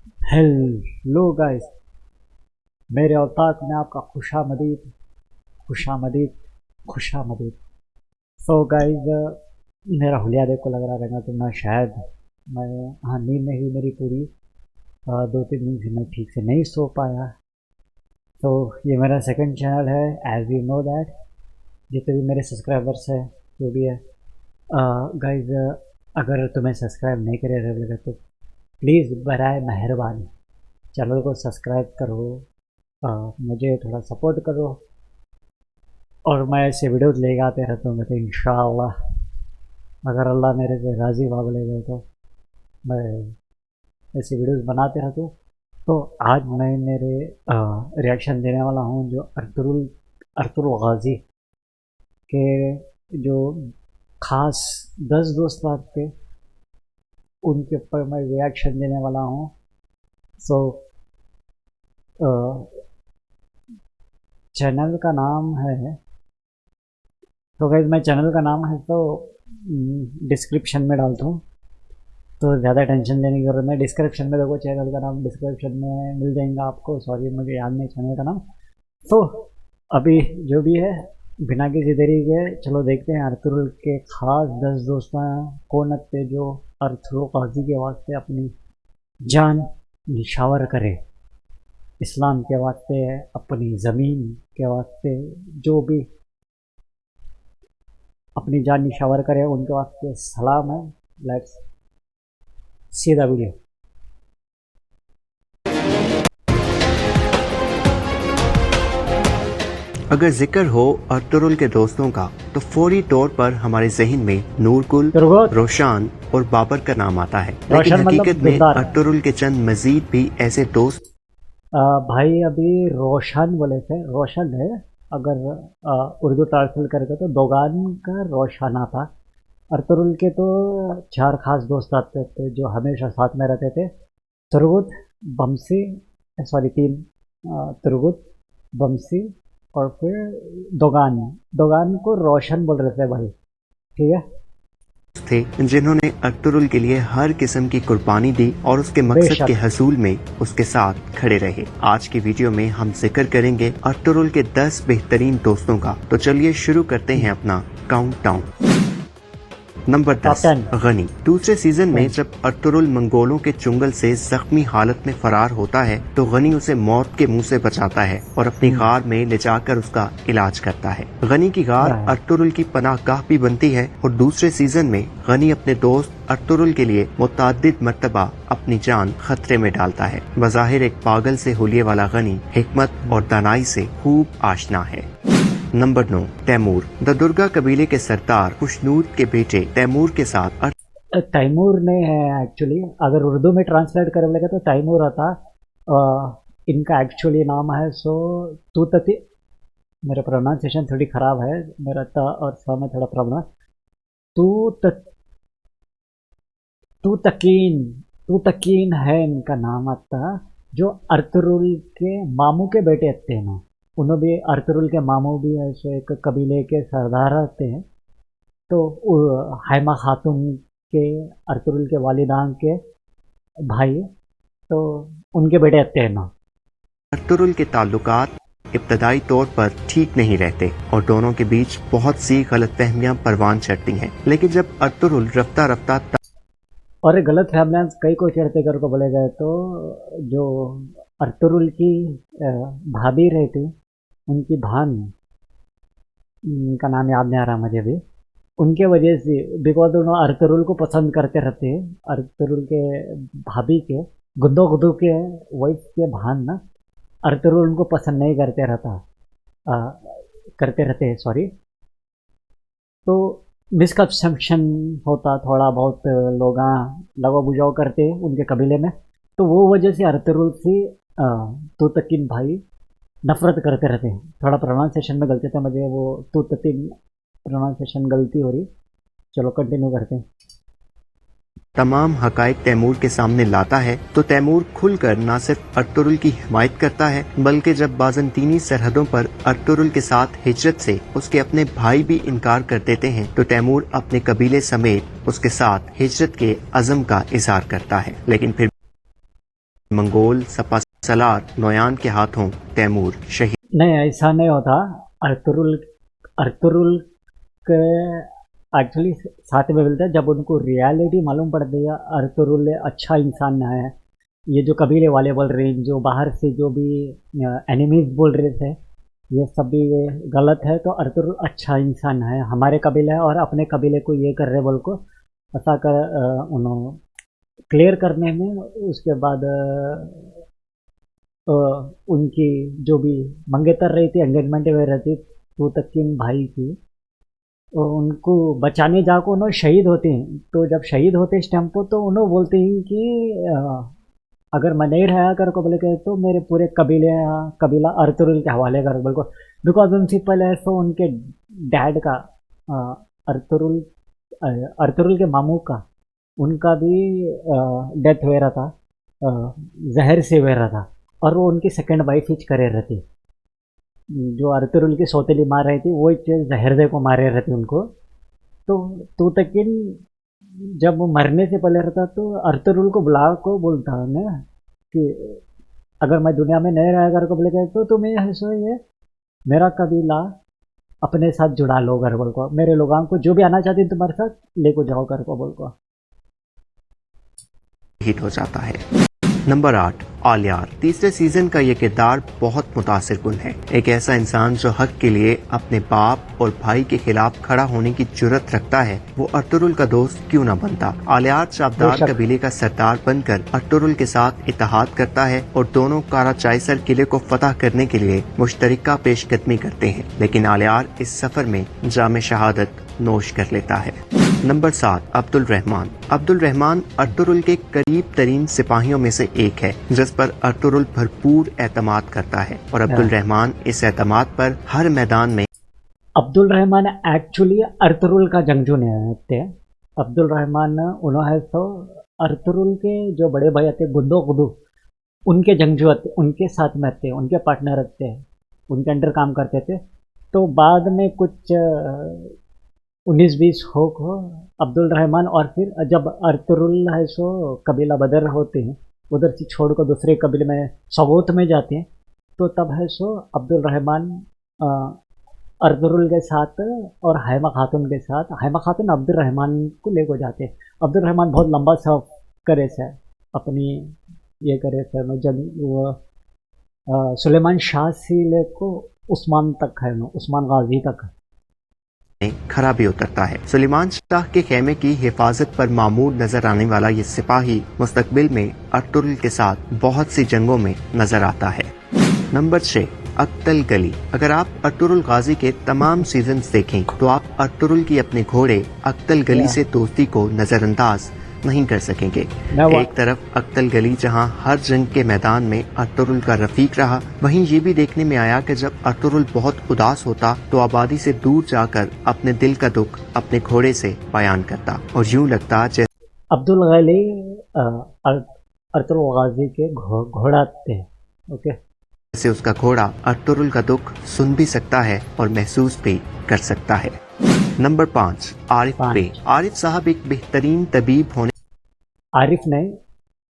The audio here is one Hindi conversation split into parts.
हेलो गाइस, मेरे औताक में आपका खुशामदीद खुशामदीद खुशामदीद। सो गाइस, मेरा हुलिया देख को लग रहा रहेगा तो मैं शायद मैं हाँ, नींद नहीं हुई मेरी पूरी। 2-3 दिन से मैं ठीक से नहीं सो पाया। तो ये मेरा सेकंड चैनल है, एज यू नो दैट। जितने भी मेरे सब्सक्राइबर्स हैं, जो भी है गाइस, अगर तुम्हें सब्सक्राइब नहीं करे रहेगा तो प्लीज़ बराए मेहरबानी चैनल को सब्सक्राइब करो। मुझे थोड़ा सपोर्ट करो और मैं ऐसे वीडियोस लेके आते रहता हूँ तो इंशाअल्लाह अगर अल्लाह मेरे से राज़ी हुआ बोलेगा तो मैं ऐसे वीडियोस बनाते रहता हूँ। तो आज मैं मेरे रिएक्शन देने वाला हूँ जो अर्तुरुल गाजी के जो खास 10 दोस्त थे उनके ऊपर मैं रिएक्शन देने वाला हूँ। सो चैनल का नाम है, तो गाइस मैं चैनल का नाम है तो डिस्क्रिप्शन में डालता हूँ, तो ज़्यादा टेंशन लेने की ज़रूरत नहीं। डिस्क्रिप्शन में देखो, चैनल का नाम डिस्क्रिप्शन में मिल जाएगा आपको। सॉरी, मुझे याद नहीं चैनल का नाम। तो अभी जो भी है, बिना किसी देरी के चलो देखते हैं अर्तुरुल के खास 10 दोस्त कौन लगते जो अर्तुरुल गाजी के वास्ते अपनी जान निछावर करे, इस्लाम के वास्ते, अपनी ज़मीन के वास्ते जो भी अपनी जान निछावर करे उनके वास्ते सलाम है। Let's see the video. अगर जिक्र हो अर्तुरुल के दोस्तों का तो फौरी तौर पर हमारे जहन में नूरकुल, रोशान और बाबर का नाम आता है, लेकिन हकीकत में अर्तुरुल के चंद मजीद भी ऐसे दोस्त भाई अभी रोशन बोले थे, रोशन है। अगर उर्दू ट्रांसलेट करके तो दोगान का रोशाना था। अर्तुरुल के तो 4 खास दोस्त आते थे जो हमेशा साथ में रहते थे। तुरगुत, बमसी, सॉरी 3, तुरगुत, बमसी और फिर दोगान। दोगान को रोशन बोल रहे थे भाई, ठीक है। थे जिन्होंने अर्तुरुल के लिए हर किस्म की कुर्बानी दी और उसके मकसद के हसूल में उसके साथ खड़े रहे। आज की वीडियो में हम जिक्र करेंगे अर्तुरुल के 10 बेहतरीन दोस्तों का। तो चलिए शुरू करते हैं अपना काउंटडाउन। नंबर 10, गनी। दूसरे सीजन में जब अर्तुरुल मंगोलों के चुंगल से जख्मी हालत में फरार होता है तो गनी उसे मौत के मुंह से बचाता है और अपनी गार में ले जाकर उसका इलाज करता है। गनी की गार अर्तुरुल की पनाहगाह भी बनती है और दूसरे सीजन में गनी अपने दोस्त अर्तुरुल के लिए मुतअद्दिद मर्तबा अपनी जान खतरे में डालता है। बज़ाहिर एक पागल से हुलिये वाला गनी हिकमत और दानाई से खूब आशना है। नंबर 9, तैमूर। द दुर्गा कबीले के सरदार खुशनूद के बेटे तैमूर के साथ तैमूर ने है एक्चुअली, अगर उर्दू में ट्रांसलेट कर लेगा तो तैमूर आता। इनका एक्चुअली नाम है तूतती। मेरा प्रोनाउंसिएशन थोड़ी ख़राब है, मेरा त और स में थोड़ा प्रॉब्लम है। तूतकीन है इनका नाम आता, जो अर्तुरुल के मामू के बेटे आते हैं ना। उन्होंने भी अर्तुरुल के मामू भी ऐसे एक कबीले के सरदार रहते हैं। तो हाइमा खातून के अर्तुरुल के वालिदान के भाई, तो उनके बेटे आते हैं ना। अर्तुरुल के ताल्लुकात इब्तदाई तौर पर ठीक नहीं रहते और दोनों के बीच बहुत सी गलतफहमियां परवान चढ़ती हैं, लेकिन जब अर्तुरुल रफ्ता रफ्ता और गलत फहमियां कई को चढ़ते कर को बोले गए तो जो अर्तुरुल की भाभी रहती, उनकी भान, उनका नाम याद नहीं आ रहा मुझे भी, उनके वजह से, बिकॉज उन्होंने अर्तुरुल को पसंद करते रहते हैं। अर्तुरुल के भाभी के गुद्दो के वाइफ के भान ना, अर्तुरुल उनको पसंद नहीं करते रहते हैं, सॉरी। तो मिसकंसेप्शन होता, थोड़ा बहुत लोग लगाव बुझाव करते उनके कबीले में, तो वो वजह से अर्तुरुल से तूतकीन भाई नफरत करते रहते हैं। थोड़ा प्रोनाउंसिएशन में गलती था, मुझे वो तूतकीन प्रोनाउंसिएशन गलती हो रही। चलो कंटिन्यू करते हैं। तमाम हकायक तैमूर के सामने लाता है तो तैमूर खुलकर न सिर्फ अर्तुरुल की हिमायत करता है, बल्कि जब बाज़ंतीनी सरहदों पर अर्तुरुल के साथ हिजरत से उसके अपने भाई भी इनकार कर देते हैं तो तैमूर अपने कबीले समेत उसके साथ हिजरत के अज़म का इज़हार करता है। लेकिन फिर मंगोल सपा सलार नोयान के हाथों तैमूर शहीद। नहीं, ऐसा नहीं होता। अर्तुरुल के एक्चुअली साथ में मिलते हैं जब उनको रियलिटी मालूम पड़ती है। अर्तुरुल अच्छा इंसान है। ये जो कबीले वाले बोल रहे हैं, जो बाहर से जो भी एनिमीज बोल रहे थे, ये सब भी गलत है। तो अर्तुरुल अच्छा इंसान है, हमारे कबीले है और अपने कबीले को ये कर रहे बोल को ऐसा कर उन्होंने क्लियर करने में। उसके बाद उनकी जो भी मंगेतर रही थी, एंगेजमेंट में रहती तो तकिन भाई की, उनको बचाने जाकर उन्होंने शहीद होते हैं। तो जब शहीद होते इस टाइम पर तो उन्होंने बोलते हैं कि अगर मैं नहीं रहा कर को बोले के तो मेरे पूरे कबीला अर्तुरुल के हवाले कर बोल को। बिकॉज उनसे पहले तो उनके डैड का अर्तुरुल अर्तुरुल के मामू का उनका भी डेथ हुआ रहा था, जहर से हुआ रहा था। और वो उनकी सेकंड वाइफ ही करे रहती, जो अर्तुरुल की सौतेली मार रही थी वो जहर दे को मारे रहती उनको। तो तकिन जब वो मरने से पहले रहता तो अर्तुरुल को बुला को बोलता है ना कि अगर मैं दुनिया में नहीं रहा कर को बोले गए तो तुम्हें ऐसा ये मेरा कबीला अपने साथ जुड़ा लो कर बोल को, मेरे लोगों को जो भी आना चाहती तुम्हारे साथ लेको जाओ कर को बोल को। हिट हो जाता है। नंबर 8 आलियार। तीसरे सीजन का ये किरदार बहुत मुतासिरकुन है। एक ऐसा इंसान जो हक के लिए अपने बाप और भाई के खिलाफ खड़ा होने की जुर्रत रखता है, वो अर्तुरुल का दोस्त क्यों न बनता। आलियार चाबदार कबीले का सरदार बनकर अर्तुरुल के साथ इत्तेहाद करता है और दोनों काराचाइसर किले को फतह करने के लिए मुश्तरका पेशकदमी करते हैं। लेकिन आलियार इस सफर में जाम शहादत नोश कर लेता है। नंबर 7 अब्दुल रहमान। अब्दुल रहमान अर्तुरुल के करीब तरीन सिपाहियों में से एक है, जिस पर अर्तुरुल भरपूर एतमाद करता है और अब्दुल रहमान इस एतमाद पर हर मैदान में। अब्दुल रहमान एक्चुअली अर्तुरुल का जंगजू नहीं थे। अब्दुल रहमान उन्होंने तो अर्तुरुल के जो बड़े भाई थे गुद्दो गुदू, उनके जंगजू थे, उनके साथ में थे, उनके पार्टनर थे, उनके अंडर काम करते थे। तो बाद में कुछ 19-20 हो अब्दुल रहमान और फिर जब अर्तुरुल है सो कबीला बदर होते हैं, उधर से छोड़कर दूसरे कबीले में सगोत में जाते हैं, तो तब है सो अब्दुल रहमान अर्तुरुल के साथ और हैमा खातून के साथ, हैमा खातून अब्दुल रहमान को लेकर जाते हैं। अब्दुल रहमान बहुत लंबा सफ़र करे से अपनी ये करे से जब सुलेमान शाह से लेको उस्मान तक है, उस्मान गाजी तक खरा भी उतरता है। सुलेमान शाह के खेमे की हिफाजत पर मामूर नजर आने वाला ये सिपाही मुस्तकबिल में अर्तुरुल के साथ बहुत सी जंगों में नजर आता है। नंबर 6 अक्तल गली। अगर आप अर्तुरुल गाजी के तमाम सीजन देखें तो आप अर्तुरुल की अपने घोड़े अक्तल गली से दोस्ती को नजरअंदाज नहीं कर सकेंगे। एक तरफ अक्तल गली जहां हर जंग के मैदान में अर्तुरुल का रफीक रहा, वहीं ये भी देखने में आया कि जब अर्तुरुल बहुत उदास होता तो आबादी से दूर जाकर अपने दिल का दुख अपने घोड़े से बयान करता और यूं लगता जैसे अब्दुल गली अर्तुरुल गाजी के घोड़ा थे। ओके, जैसे उसका घोड़ा अर्तुरुल का दुख सुन भी सकता है और महसूस भी कर सकता है। नंबर 5 आरिफ बे। आरिफ साहब एक बेहतरीन तबीब होने, आरिफ नहीं,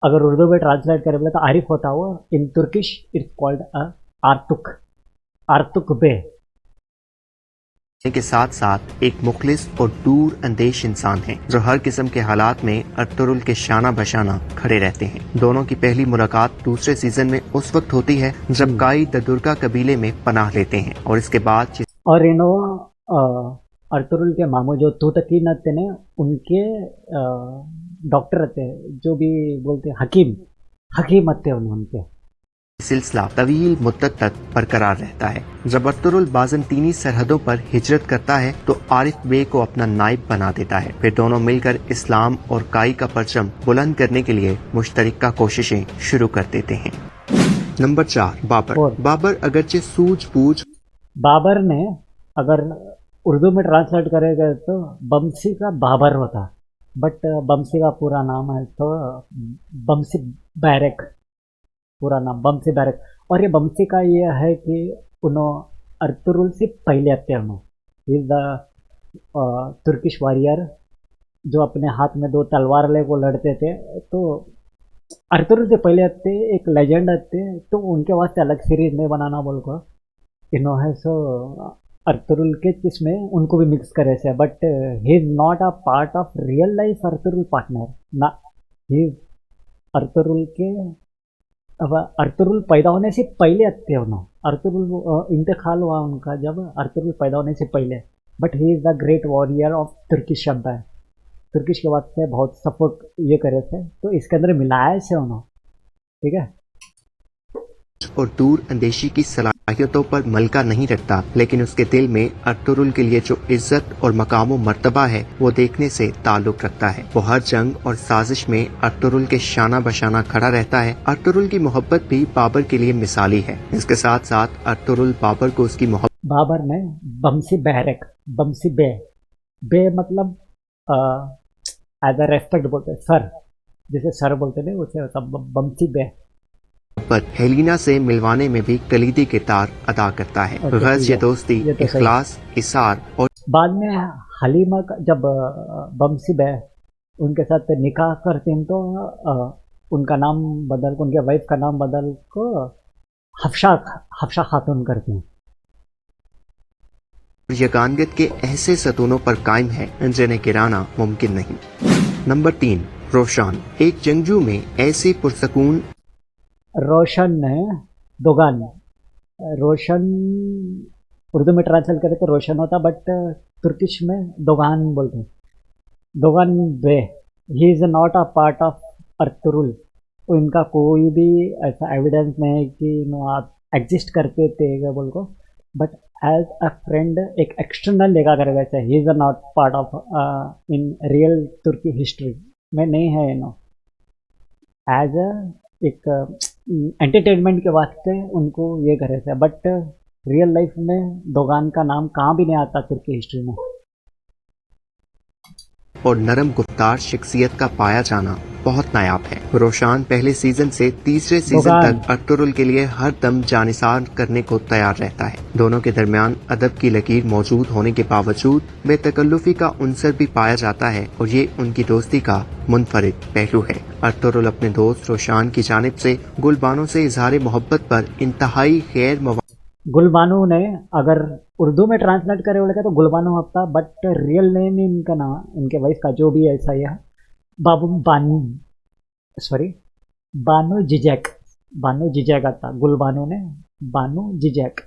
अगर उर्दू में ट्रांसलेट करें बोले तो आरिफ होता हुआ, इन तुर्किश इट्स कॉल्ड आर्तुक, आर्तुक बे के साथ साथ एक मुखलिस और दूर अंदेश इंसान है जो हर किस्म के हालात में अर्तुरुल के शाना बशाना खड़े रहते हैं। दोनों की पहली मुलाकात दूसरे सीजन में उस वक्त होती है जब गाई ददुर्गा कबीले में पनाह लेते हैं और इसके बाद और इनो अर्तुरुल के मामू जो तूतकीन थे ने, उनके डॉक्टर थे, जो भी बोलते हकीम थे उनके। सिलसिला तवील मुद्दत तक बरकरार रहता है। जब अर्तुरुल बाज़ंतीनी सरहदों पर हिजरत करता है तो आरिफ बे को अपना नाइब बना देता है। फिर दोनों मिलकर इस्लाम और काई का परचम बुलंद करने के लिए मुश्तरका कोशिशें शुरू कर देते हैं। नंबर 4 बाबर। बाबर अगरचे सूझबूझ, बाबर ने अगर उर्दू में ट्रांसलेट करेगा तो बमसी का बाबर होता, बट बमसी का पूरा नाम है तो बमसी बैरक, पूरा नाम बमसी बैरक। और ये बमसी का ये है कि उन्होंने अर्तुरुल से पहले आते हैं, इज द तुर्किश वॉरियर जो अपने हाथ में 2 तलवार ले को लड़ते थे। तो अर्तुरुल से पहले आते एक लेजेंड आते, तो उनके वास्ते अलग सीरीज नहीं बनाना बोल को इन्होंने सो अर्तुरुल के जिसमें उनको भी मिक्स करे से, but he is not a part of real life Ertugrul partner ना। ही अर्तुरुल के अब अर्तुरुल पैदा होने से पहले आते हो ना, अर्तुरुल इंतकाल हुआ उनका जब अर्तुरुल पैदा होने से पहले, but he is the great warrior of Turkish empire. Turkish के बाद से बहुत सपोर्ट ये करे थे, तो इसके अंदर मिलाया से उन्होंने, ठीक है। और दूर अंदेशी की सलाहियतों पर मलका नहीं रखता, लेकिन उसके दिल में अर्तुरुल के लिए जो इज्जत और मकाम मर्तबा है वो देखने से ताल्लुक रखता है। वो हर जंग और साजिश में अर्तुरुल के शाना बशाना खड़ा रहता है। अर्तुरुल की मोहब्बत भी बाबर के लिए मिसाली है। इसके साथ साथ अर्तुरुल बाबर को उसकी मोहब्बत बाबर ने बमसी बहरक, बमसी बे मतलब एज अ रेस्पेक्ट बोलते हैं, सर जैसे सर बोलते नहीं उसे होता बमसी बे। हेलिना से मिलवाने में भी कलीदी किरदार अदा करता है। Okay, गज ठीक ये है। दोस्ती, ये तो सही। इखलास, इसार और बाद में हलीमा का जब बमसी बे उनके साथ निकाह करते हैं, तो उनका नाम बदल को, उनके वाइफ का नाम बदल को हफ्शा हफ्शा खातून करते हैं। यगानगत के ऐसे सतूनों पर कायम है जिन्हें गिराना मुमकिन नहीं। नंबर 3, रोशान। एक जंगजू में ऐसी पुरसकून रोशन ने दोगान, रोशन उर्दू में ट्रांसलेट करें तो रोशन होता, बट तुर्किश में दोगान बोलते हैं। Dogan Bey, he is not a part of Ertugrul. तो इनका कोई भी ऐसा एविडेंस नहीं है कि आप एग्जिस्ट करते थे क्या बोल को, बट एज अ फ्रेंड एक एक्सटर्नल लेगा करेगा ऐसा। He is not part of in real तुर्की हिस्ट्री में नहीं है नो। एज अ एक एंटरटेनमेंट के वास्ते उनको ये करे थे, बट रियल लाइफ में दोगान का नाम कहाँ भी नहीं आता तुर्की हिस्ट्री में। और नरम गुफ्तार शख्सियत का पाया जाना बहुत नायाब है। रोशान पहले सीजन से तीसरे सीजन दोगान। तक अर्तुरुल के लिए हर दम जानिसार करने को तैयार रहता है। दोनों के दरमियान अदब की लकीर मौजूद होने के बावजूद बेतकल्लुफी का उनसर भी पाया जाता है, और ये उनकी दोस्ती का मुनफरिद पहलू है। अर्तुरुल अपने दोस्त रोशान की जानिब से गुलबानो से इजहार मोहब्बत पर इंतहाई खैर गुलबानो ने अगर उर्दू में ट्रांसलेट करे बोले तो गुलबानो होता, बट रियल नेम इनका नाम इनके वाइफ का जो भी ऐसा ही है बाबू बानू, सॉरी बानू जिजैक, बानू जिजैक आता। गुलबानो ने बानू जिजैक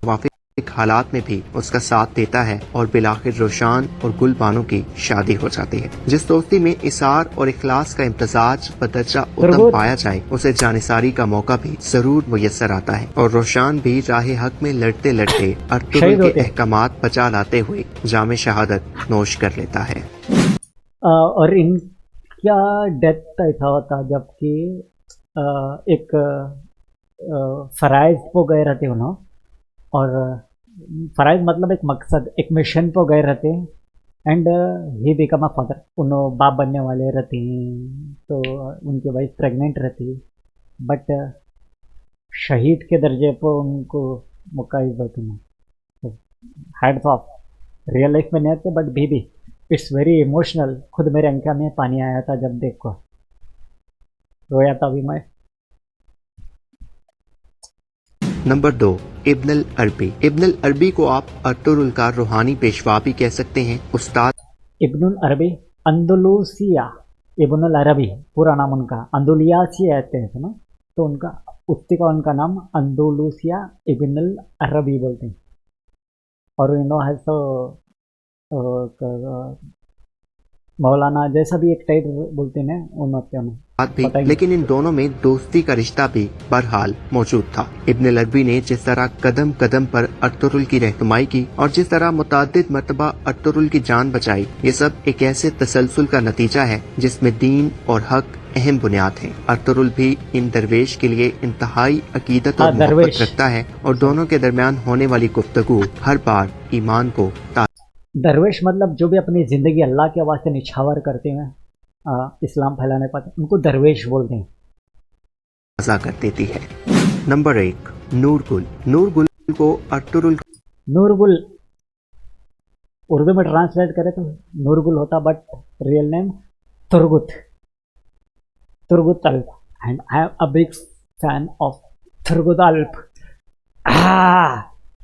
वाफिक हालात में भी उसका साथ देता है, और बिलाखिर रोशान और गुलबानो की शादी हो जाती है। जिस दोस्ती में इसार और इखलास का इम्तजाज बदर्जा उत्तम पाया जाए, उसे जानिसारी का मौका भी जरूर मुयस्सर आता है, और रोशान भी राह हक में लड़ते लड़ते अर्तुरुल के अहकामात बचा लाते हुए जामे शहादत नोश कर लेता है। और इनका डेथ ऐसा होता जबकि एक फ़राइज़ को गए रहते उन्होंने, और फ़राइज़ मतलब एक मकसद, एक मिशन पर गए रहते हैं, and he become a father. उन्होंने बाप बनने वाले रहते हैं, तो उनकी वाइफ प्रेग्नेंट रहती है, बट शहीद के दर्जे पर उनको मुकाइज होती है। तो हैड्स ऑफ, रियल लाइफ में नहीं आते बट भी इट्स वेरी इमोशनल। खुद मेरे आंखों में पानी आया था जब देखो, रोया था अभी मैं। नंबर 2, इब्नुल अरबी। इब्नुल अरबी को आप अर्तुरुल का रूहानी पेशवा भी कह सकते हैं। उस्ताद इब्नुल अरबी अंदलूसिया, इब्नुल अरबी पूरा नाम उनका अंदुलियासिया कहते हैं ना, तो उनका उस्ती का उनका नाम अंदलूसिया इब्नुल अरबी बोलते हैं। और इन्हों है तो मौलाना जैसा भी एक टाइप बोलते हैं उन्होंने, लेकिन इन दोनों में दोस्ती का रिश्ता भी बहरहाल मौजूद था। इब्नुल अरबी ने जिस तरह कदम कदम पर अर्तुरुल की रहनुमाई की, और जिस तरह मुतादिद मरतबा अर्तुरुल की जान बचाई, ये सब एक ऐसे तसलसल का नतीजा है जिसमें दीन और हक अहम बुनियाद हैं। अर्तुरुल भी इन दरवेश के लिए इंतहाई अकीदत और मोहब्बत रखता है, और दोनों के दरमियान होने वाली गुफ्तगू हर बार ईमान को दरवेश मतलब जो भी अपनी ज़िंदगी अल्लाह के वास्ते निछावर करते हैं, इस्लाम फैलाने पाते, उनको दरवेश बोलते हैं, मजा कर देती है। नंबर 1, नूरगुल। नूरगुल को अर्तुरुल नूरगुल उर्दू में ट्रांसलेट करें तो नूरगुल होता, but real name Turgut. Turgut Alp, and I am a big fan of Turgut Alp.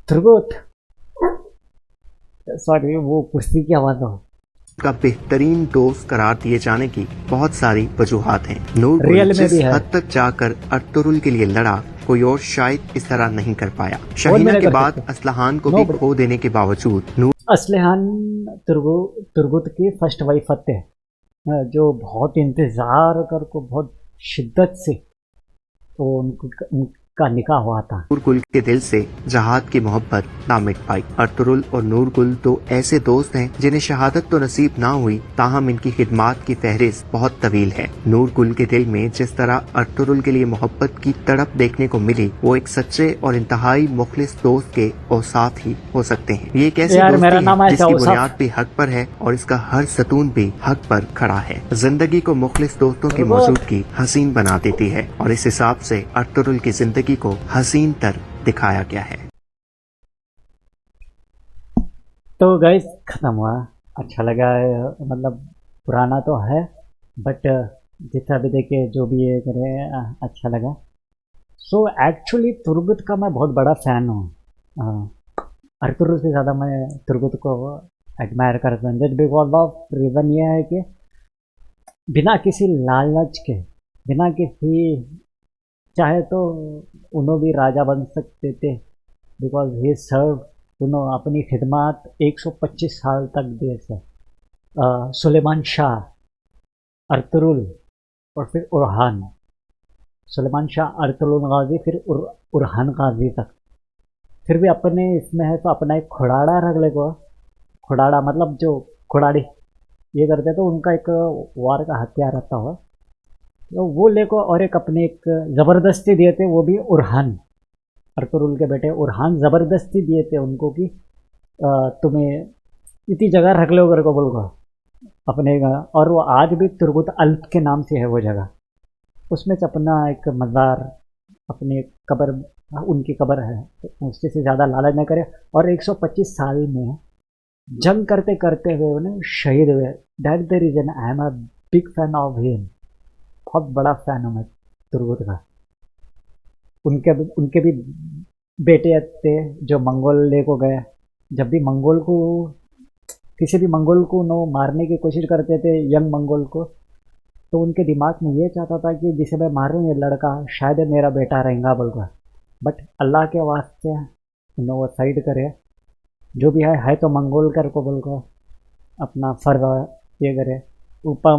Turgut, sorry वो कुर्सी की आवाज हो। का बेहतरीन दोस्त करार दिए जाने की बहुत सारी वजूहात हैं। नूरगुल रियल में जिस भी है। हद तक जाकर अर्तुरुल के लिए लड़ा, कोई और शायद इस तरह नहीं कर पाया। और शाहीना मैंने के कर बाद सकता। असलहान को भी Nobody. खो देने के बावजूद नूर असलहान तुर्गुत की फर्स्ट वाइफ फतेह, जो बहुत इंतजार कर को बहुत शिद्दत से तो उनका निकाह हुआ था। नूरगुल के दिल से जहाद की मोहब्बत ना मिट पाई। अर्तुरुल और नूरगुल तो ऐसे दोस्त हैं जिन्हें शहादत तो नसीब ना हुई, ताहम इनकी खिदमात की फहरिस्त बहुत तवील है। नूरगुल के दिल में जिस तरह अर्तुरुल के लिए मोहब्बत की तड़प देखने को मिली, वो एक सच्चे और इंतहाई मुखलिस दोस्त के औसाफ ही हो सकते हैं। ये एक ऐसी यार मेरा दोस्ती नाम है है जिसकी औसाफ। बुनियाद भी हक पर है और इसका हर सतून भी हक पर खड़ा है। जिंदगी को मुखलिस दोस्तों की मौजूदगी हसीन बना देती है और इस हिसाब से अर्तुरुल की जिंदगी को हसीन तर दिखाया गया है। तो गाइस खत्म हुआ, अच्छा लगा। मतलब पुराना तो है बट जितना भी देखे जो भी ये करे अच्छा लगा। सो एक्चुअली तुर्गुत का मैं बहुत बड़ा फ़ैन हूँ। अर्तुरुल से ज़्यादा मैं तुर्गुत को एडमायर करता हूँ, जस्ट बिकॉज ऑफ रीज़न ये है कि बिना किसी लालच के, बिना किसी, चाहे तो उन्होंने भी राजा बन सकते थे, बिकॉज ही सर्व उन्होंने अपनी खिदमत 125 साल तक दिए थे। सुलेमान शाह, अर्तुरुल और फिर उरहान। सुलेमान शाह, अर्तुरुल गाजी, फिर उरहान गाजी तक। फिर भी अपने इसमें है तो अपना एक खुड़ाड़ा रख ले को। खुड़ाड़ा मतलब जो खुड़ाड़ी ये करते तो उनका एक वार का हथियार रहता हो, तो वो लेको और एक अपने एक ज़बरदस्ती दिए थे, वो भी उरहान, अर्तुरुल के बेटे उरहान ज़बरदस्ती दिए थे उनको कि तुम्हें इतनी जगह रख लो को बोल को अपने। और वो आज भी तुर्गुत अल्प के नाम से है वो जगह। उसमें से अपना एक मज़ार, अपने कब्र, उनकी कब्र है, तो उससे से ज़्यादा लालच न करे। और 125 साल में जंग करते करते हुए उन्हें शहीद हुए। That the reason I am a big fan of him. बहुत बड़ा फ़ैन हूँ मैं तुर्गुत का। उनके भी बेटे थे जो मंगोल ले को गए। जब भी मंगोल को, किसी भी मंगोल को नो मारने की कोशिश करते थे, यंग मंगोल को, तो उनके दिमाग में ये चाहता था कि जिसे मैं मारूं ये लड़का शायद मेरा बेटा रहेगा बोलकर। बट अल्लाह के वास्ते उन्होंने वो साइड करे, जो भी है तो मंगोल कर को बोलकर अपना फ़र्ज ये करे। ऊपर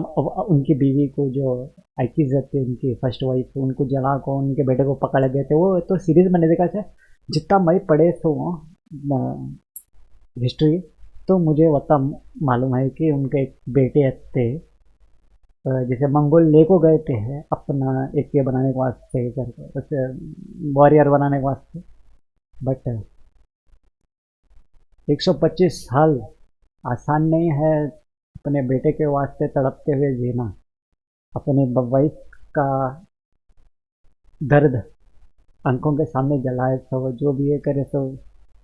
उनकी बीवी को जो आइकिज़त थी, उनकी फर्स्ट वाइफ, उनको जला को उनके बेटे को पकड़ गए थे। वो तो सीरीज़ मैंने देखा था, जितना मैं पढ़े तो हिस्ट्री, तो मुझे उतना मालूम है कि उनके एक बेटे थे जिसे मंगोल ले को गए थे अपना एक ये बनाने के वास्ते, करके वॉरियर बनाने के वास्ते। बट 125 साल आसान नहीं है अपने बेटे के वास्ते तड़पते हुए जीना, अपने वाइफ का दर्द आंखों के सामने जलाए, तो जो भी ये करे तो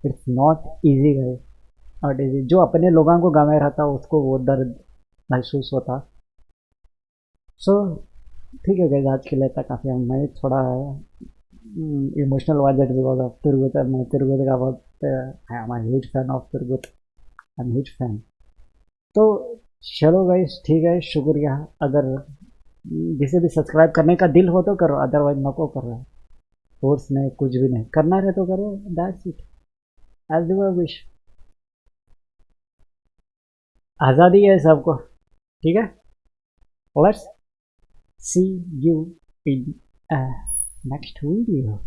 इट्स नॉट ईजी है। नॉट ईजी, जो अपने लोगों को गंवा रहता उसको वो दर्द महसूस होता। सो ठीक है गाइस, आज के लिए तक काफ़ी। मैं थोड़ा इमोशनल हुआ दैट बिकॉज ऑफ तुर्गुत। मैं तुर्गुत का बहुत I am huge fan of Turgut, I am huge fan. तो चलो गाइस ठीक है, शुक्रिया। अगर जिसे भी सब्सक्राइब करने का दिल हो तो करो, अदरवाइज नको कर रहा है। फोर्स नहीं, कुछ भी नहीं करना रहे तो करो, that's it, as you wish. आज़ादी है सबको, ठीक है। Let's see you in next video.